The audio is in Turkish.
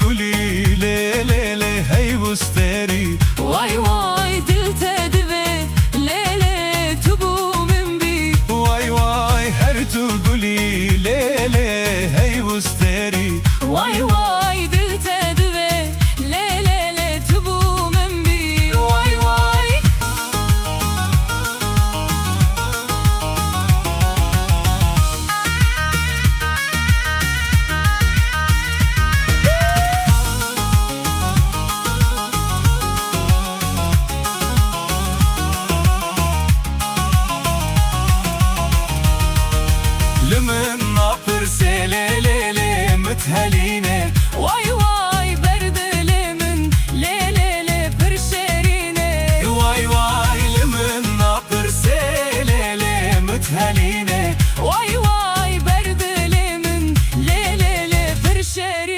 guli le le le hey busteri. Vay vay dil tedive le le tu bu min bi. Vay vay her tu guli le le hey busteri. Vay vay dil tedive le le le tu bu min bi. Vay vay. Lümün napır selelele mütheline. Vay vay berdelemin le le le perşerine. Vay vay lümün napır selele mütheline. Vay vay berdelemin le le le perşerine.